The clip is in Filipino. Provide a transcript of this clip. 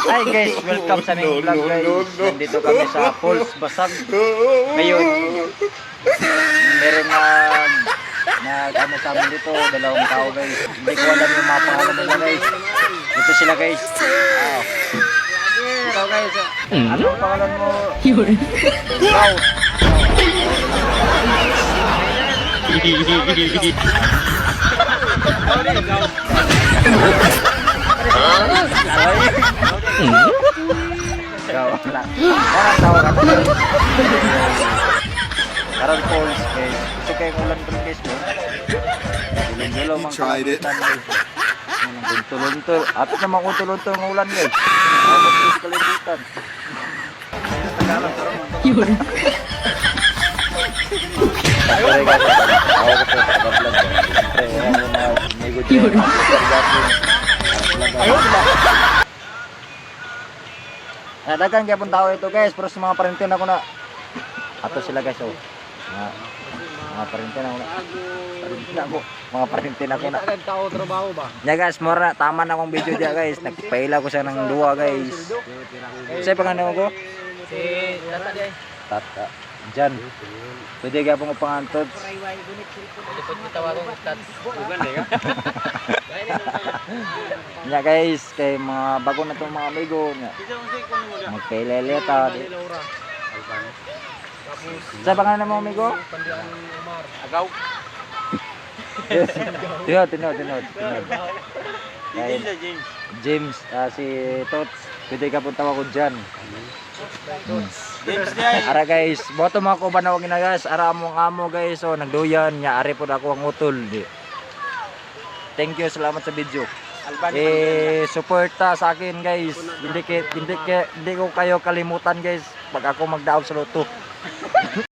Hi guys, welcome sa aming vlog guys. Nandito kami sa Falls Basag. Ngayon, meron ano sa amin dito, dalawang tao guys. Hindi ko alam yung mga pangalan nila guys. Ito sila guys. Wow. Ikaw guys, anong pangalan mo? Ikaw. Karon Falls guys. Gusto kayo ulan dun guys mo. Dulo-dulo mang kalangitan. Tuntol-tuntol. Apit naman kung tuntol ng ulan guys. Abot ko sa kalibutan. Yun. Sorry guys. Ako ko sa taga-vlog. Yun. Nadagan kaya pong tao ito guys, pero sa mga parintin ako na ato sila guys oh. Mga parintin ako na. Mga parintin ako na. Tao trabaho ba? Ya guys, mura tama na akong video dia guys. Nagpaila ko siya ng duwa guys. Sa pangalan ko? Si Tata di ay. Tata. Jan. Pwede kaya pong pangantot. Lipot kita warung Tat. Ugan di ka. Ya guys, kay mga bago na itong mga amigo nga. Magpaileleta. Sa pangalan mo amigo? Agaw. Tinod. James, si Tots. Pwede ka punta ako dyan. Ara guys, boto mga ko banawag na guys. Ara among amo guys. So nagduyan nya ari pod ako ang utol. Thank you, salamat sa video. Suporta sa akin guys. Hindi ko kayo kalimutan guys pag ako magdaog sa loto.